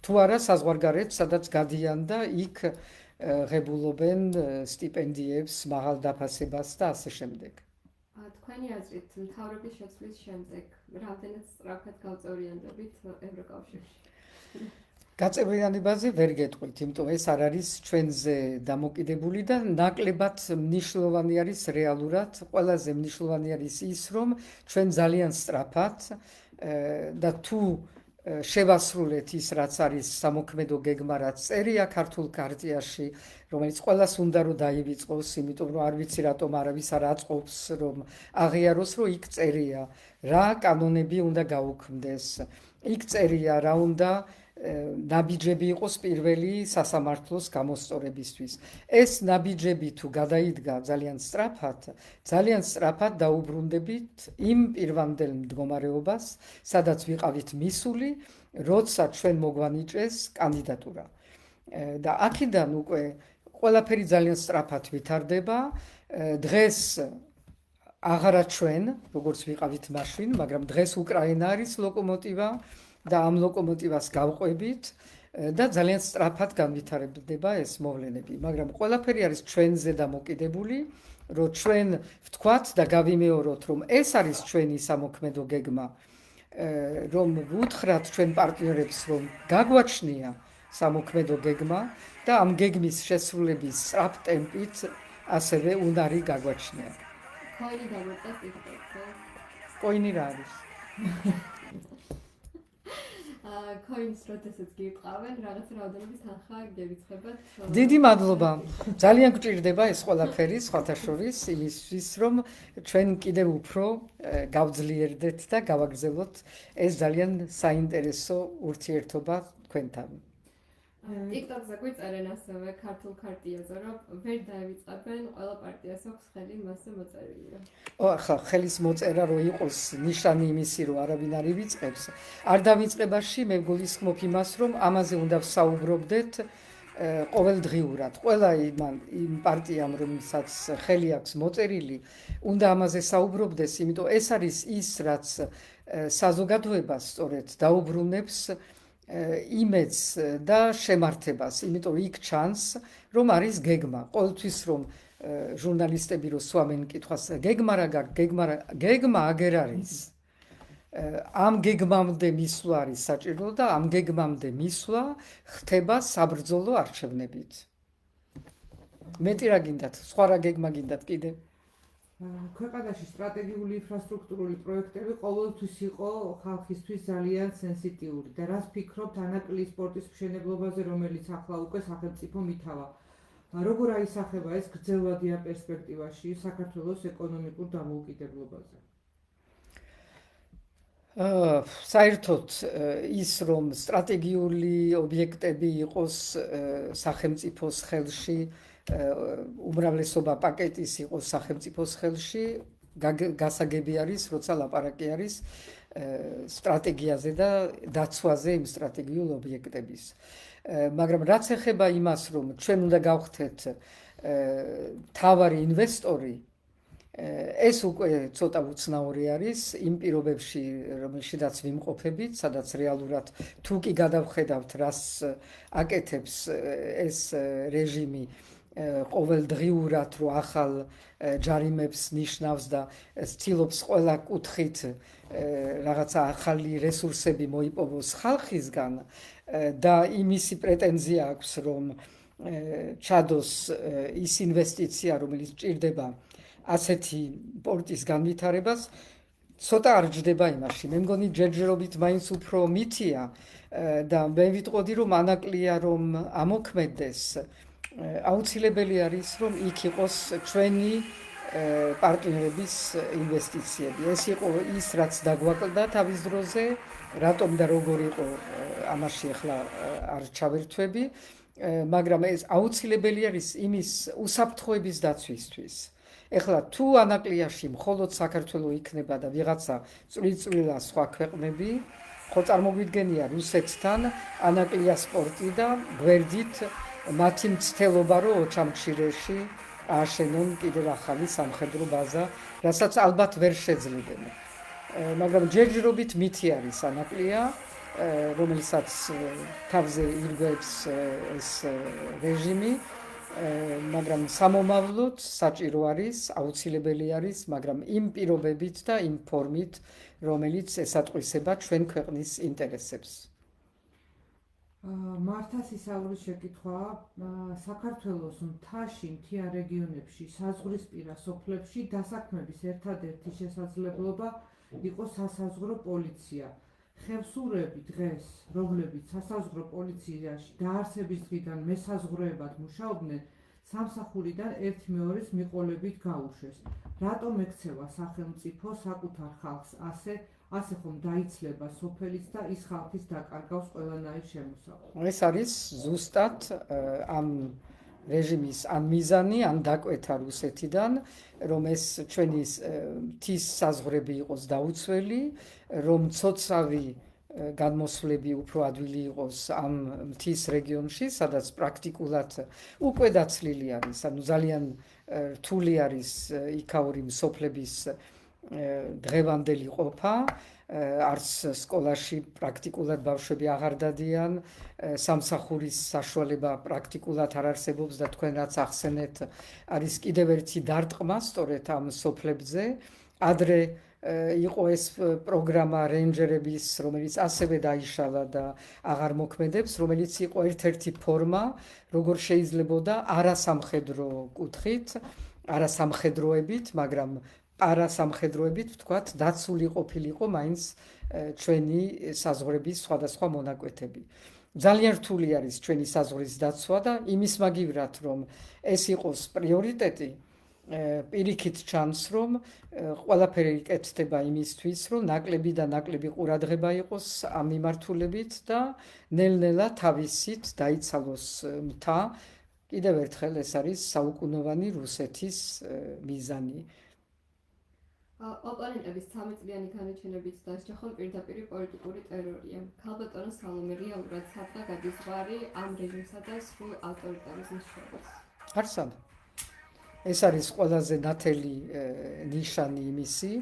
თუ არა საზღვარგარეთ, სადაც გადიან და იქ ღებულობენ სტიპენდიებს, მაღალ დაფასებას და ასე შემდეგ. თქვენი აზრით, მთავრობის შეცვლის შემდეგ რამდენად სწრაფად გავწევრიანდებით ევროკავშირში? გაწევრიანებაზე ვერ გეტყვით, იმიტომ ეს არ არის ჩვენზე დამოკიდებული და ნაკლებად მნიშვნელოვანი არის რეალურად. ყველაზე მნიშვნელოვანი არის ის, რომ ჩვენ ძალიან სწრაფად და თუ შევასრულეთ ის, რაც არის სამოქმედო გეგმა, რაც წერია ქართულ ქარტიაში, რომელიც ყველას უნდა რომ დაივიწყოს, იმიტომ რომ არ ვიცი რატომ არავის არ აწყობს, რომ აღიაროს, რომ იქ წერია, რა კანონები უნდა გაუქმდეს. იქ წერია, რა უნდა ნაბიჯები იყოს პირველი სასამართლოს გამოსწორებისთვის. ეს ნაბიჯები თუ გადაიდგა ძალიან სწრაფად დაუბრუნდებით იმ პირვანდელ მდგომარეობას, სადაც ვიყავით მისული, როცა ჩვენ მოგვანიჭეს კანდიდატურა. და აქედან უკვე ყველაფერი ძალიან სწრაფად ვითარდება. დღეს აღარა ჩვენ, როგორც ვიყავით მაშინ, მაგრამ დღეს უკრაინა არის ლოკომოტივა. და ამ ლოკომოტივას გავყვებით და ძალიან სწრაფად განვითარდება ეს მოვლენები. მაგრამ ყველაფერი არის ჩვენზე დამოკიდებული, რომ ჩვენ ვთქვათ და გავიმეოროთ, რომ ეს არის ჩვენი სამოქმედო გეგმა, რომ ვუთხრათ ჩვენ პარტნიორებს, რომ გაგვაჩნია სამოქმედო გეგმა და ამ გეგმის შესრულების სწრაფ ტემპით ასევე უნარი გაგვაჩნია. ქოინი გამოწეს ტიკტოკზე. კოინი რა არის? ქოინს როდესაც გიყავენ, რაღაც რაოდენობის თანხა გერიცხებათ. დიდი მადლობა. ძალიან გვჭირდება ეს ყველაფერი, სხვათა შორის, იმისთვის, რომ ჩვენ კიდევ უფრო გავძლიერდეთ და გავაგრძელოთ ეს ძალიან საინტერესო ურთიერთობა თქვენთან. TikTok-ზე გვიწერენ ასევე ქართულ ქარტიაზე, რომ ვერ დაივიწყებენ, ყველა პარტიას აქვს ხელი მასზე მოწერილი. ახლა ხელის მოწერა რო იყოს ნიშანი იმისი, რომ არავინ არ ივიწყებს, არ დავიწყებაში მე გულისხმობ იმას, რომ ამაზე უნდა ვსაუბრობდეთ ყოველდღიურად. ყველა იმ პარტიამ, რომელსაც ხელი აქვს მოწერილი, უნდა ამაზე საუბრობდეს, იმიტომ ეს არის ის, რაც საზოგადოებას სწორედ დაუბრუნებს იმედს და შემართებას, იმიტომ იქ ჩანს, რომ არის გეგმა. ყოველთვის რომ ჟურნალისტები რო სვამენ კითხვას, გეგმა რა გაქვს, გეგმა აგერ არის. ამ გეგმამდე მისვლა არის საჭირო და ამ გეგმამდე მისვლა ხდება საბრძოლო არჩევნებით. მეტი რა გინდათ, სხვა რა გეგმა გინდათ კიდე? ქვეყანაში სტრატეგიული ინფრასტრუქტურული პროექტები ყოველთვის იყო ხალხისთვის ძალიან სენსიტიური და რას ფიქრობთ ანაკლიის სპორტის მშენებლობაზე, რომელიც ახლა უკვე სახელმწიფო მითავა. როგორ აისახება ეს გრძელვადიან პერსპექტივაში საქართველოს ეკონომიკურ დამოუკიდებლობაზე? საერთოდ ის, რომ სტრატეგიული ობიექტები იყოს სახელმწიფოს ხელში, უმრავლესობა პაკეტის იყოს სახელმწიფოს ხელში, გასაგები არის, როცა ლაპარაკი არის სტრატეგიაზე და დაცვაზე იმ სტრატეგიულ ობიექტების. მაგრამ რაც ეხება იმას, რომ ჩვენ უნდა გავხდეთ მთავარი ინვესტორი, ეს უკვე ცოტა უცნაური არის იმ პირობებში, რომელშიც ვიმყოფებით, სადაც რეალურად თუ კი გადავხედავთ, რას აკეთებს ეს რეჟიმი ყოველდღიურად, რომ ახალ ჯარიმებს ნიშნავს და ცდილობს ყველა კუთხით რაღაცა ახალი რესურსები მოიპოვოს ხალხისგან და იმისი პრეტენზია აქვს, რომ ჩადოს ის ინვესტიცია, რომელიც ჭირდება ასეთი პორტის განვითარებას, ცოტა არ ჯდება იმაში. მე მგონი ჯერჯერობით მაინც უფრო მითია და მე ვიტყოდი, რომ ანაკლია რომ ამოქმედდეს, აუცილებელი არის, რომ იქ იყოს ჩვენი პარტნიორების ინვესტიციები. ეს იყო ის, რაც დაგვაკლდა თავის დროზე, რატომ და როგორ იყო ამაში ახლა არ ჩავერთვები, მაგრამ ეს აუცილებელი არის იმის უსაფრთხოების დაცვისთვის. ეხლა თუ ანაკლიაში მხოლოდ საქართველოს იქნება და ვიღაცა წვრილ-წვრილა სხვა ქვეყნები, ხო წარმოგვიდგენია რუსეთთან ანაკლია სპორტი და გვერდით მათი მცდელობა რომ ოჩამჩირეში ააშენონ კიდევ ახალი სამხედრო ბაზა, რასაც ალბათ ვერ შეძლებენ. მაგრამ ჯერჯერობით მითი არის ანაკლია, რომელსაც თავზე ირგვებს ეს რეჟიმი, მაგრამ სამომავლოდ საჭირო არის, აუცილებელი არის, მაგრამ იმ პირობებით და იმ ფორმით, რომელიც ესატყვისება ჩვენ ქვეყნის ინტერესებს. მართას ისაურის შეკითხვა საქართველოს მთაში, მთიან რეგიონებში, საზღვრისპირა სოფლებში დასაქმების ერთადერთი შესაძლებლობა იყო სასაზღვრო პოლიცია. ხევსურები დღეს, რომლებიც სასაზღვრო პოლიციაში დაარსების დღიდან მესაზღვროებად მუშაობდნენ, სამსახურიდან ერთ-მეორის მიყოლებით გაუშვეს. რატომ ექცევა სახელმწიფო საკუთარ ხალხს ასე ხომ დაიცლება სოფელიც და ის ხალხის დაკარგავს ყველანაირ შემოსავალს. ეს არის ზუსტად ამ რეჟიმის ან მიზანი, ან დაკვეთა რუსეთიდან, რომ ეს ჩვენი მთის საზღვრები იყოს დაუცველი, რომ ცოცხალი განმოსვლები უფრო ადვილი იყოს ამ მთის რეგიონში, სადაც პრაქტიკულად უკვე დაცლილი არის, ანუ ძალიან რთული არის იქაური მსოფლების დღევანდელი ყოფა, არც სკოლაში პრაქტიკულად ბავშვები აღარ დადიან, სამსახურის საშუალება პრაქტიკულად არ არსებობს და თქვენ რაც ახსენეთ, არის კიდევ ერთი დარტყმა სწორედ ამ სოფლებზე. ადრე იყო ეს პროგრამა რენჯერების, რომელიც ასევე დაიშალა და აღარ მოქმედებს, რომელიც იყო ერთ-ერთი ფორმა, როგორ შეიძლებოდა არასამხედრო კუთხით, არასამხედროებით, მაგრამ არასამხედროებით ვთქვათ, დაცული ყოფილიყო მაინც ჩვენი საზღვრების სხვადასხვა მონაკვეთები. ძალიან რთული არის ჩვენი საზღვრის დაცვა და იმის მაგივრად, რომ ეს იყოს პრიორიტეტი, პირიქით ჩანს, რომ ყველაფერი იკეთდება იმისთვის, რომ ნაკლები და ნაკლები ყურადღება იყოს ამ მიმართულებით და ნელ-ნელა თავისით დაიცალოს მთა. კიდევ ერთხელ ეს არის საუკუნოვანი რუსეთის მიზანი. ოპონენტების 13 წლიანი განაჩენებით დასჯახონ პირდაპირ პოლიტიკური ტერორია. ქალბატონო სალომე რეალურად სათქა გადიზღვარი ამ რეჟიმსა და სრულ ავტორიტარიზმის შორის. არსად. ეს არის ყველაზე ნათელი ნიშანი იმისი,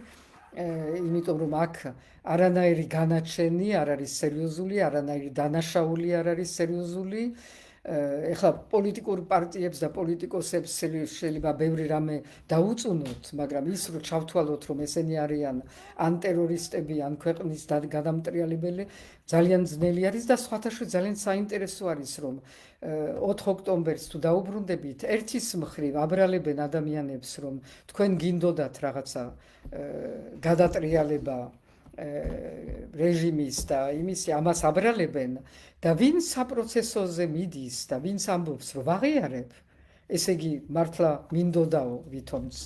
იმიტომ რომ აქ არანაირი განაჩენი არ არის სერიოზული, არანაირი დანაშაული არ არის სერიოზული. ეხლა პოლიტიკურ პარტიებს და პოლიტიკოსებს შეიძლება ბევრი რამე დაუწუნოთ, მაგრამ ის რომ ჩავთვალოთ, რომ ესენი არიან ან ტერორისტები, ან ქვეყნის გადამტრიალებელი, ძალიან ძნელი არის და სხვათაშორის ძალიან საინტერესო არის, რომ 4 ოქტომბერს თუ დაუბრუნდებით, ერთის მხრივ აბრალებენ ადამიანებს, რომ თქვენ გინდოდათ რაღაცა გადატრიალება რეჟიმის და იმისი ამას აბრალებენ და ვინ საპროცესოზე მიდის და ვინც ამბობს რომ ვაღიარებ, ესე იგი მართლა მინდოდაო ვითომც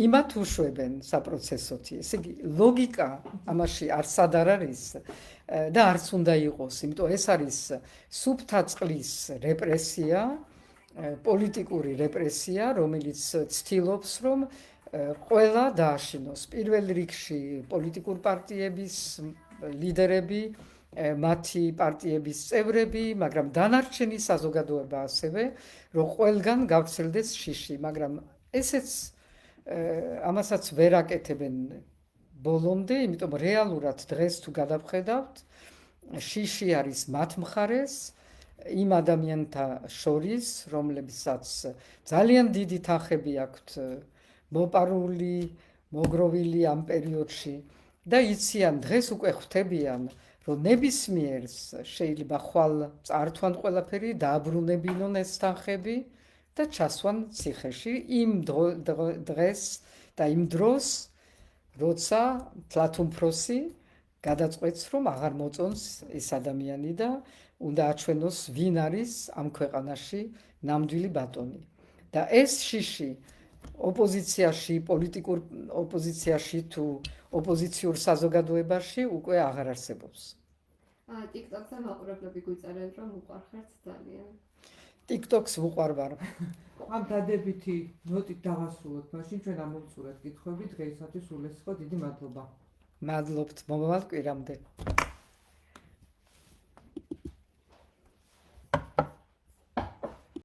იმათ უშვებენ საპროცესოთი. ესე იგი ლოგიკა ამაში არც არ არის და არც უნდა იყოს, იმიტომ ეს არის სუფთა წყლის რეპრესია, პოლიტიკური რეპრესია, რომელიც ცდილობს რომ ყველა დააშინოს. პირველ რიგში პოლიტიკურ პარტიების ლიდერები, მათი პარტიების წევრები, მაგრამ დანარჩენი საზოგადოება ასევე, რომ ყველგან გავრცელდეს შიში, მაგრამ ესეც ამასაც ვერ აკეთებენ ბოლომდე, იმიტომ რეალურად დღეს თუ გადავხედავთ, შიში არის მათ მხარეს, იმ ადამიანთა შორის, რომლებსაც ძალიან დიდი თანხები აქვთ მოპარული, მოგროვილი ამ პერიოდში და იციან დღეს უკვე ხვდებიან, რომ ნებისმიერს შეიძლება ხვალ წართვან ყველაფერი, დააბრუნებინონ ეს თანხები და ჩასვან ციხეში იმ დღეს და იმ დროს, როცა თლათუმფროსი გადაწყვეტს, რომ აღარ მოწონს ეს ადამიანი და უნდა აჩვენოს, ვინ არის ამ ქვეყანაში ნამდვილი ბატონი. და ეს შიში ოპოზიციაში, პოლიტიკურ ოპოზიციაში თუ ოპოზიციურ საზოგადოებაში უკვე აღარ არსებობს. TikTok-ზე მაყურებლები გვიწერენ, რომ უყვარხართ ძალიან. TikTok-ს ვუყვარ ვარ. ამ დადებითი ნოტით დავასრულოთ მაშინ ჩვენ ამოვწურეთ კითხვები დღეისათვის სულ ეს იყო დიდი მადლობა. მადლობთ მომავალ კვირამდე.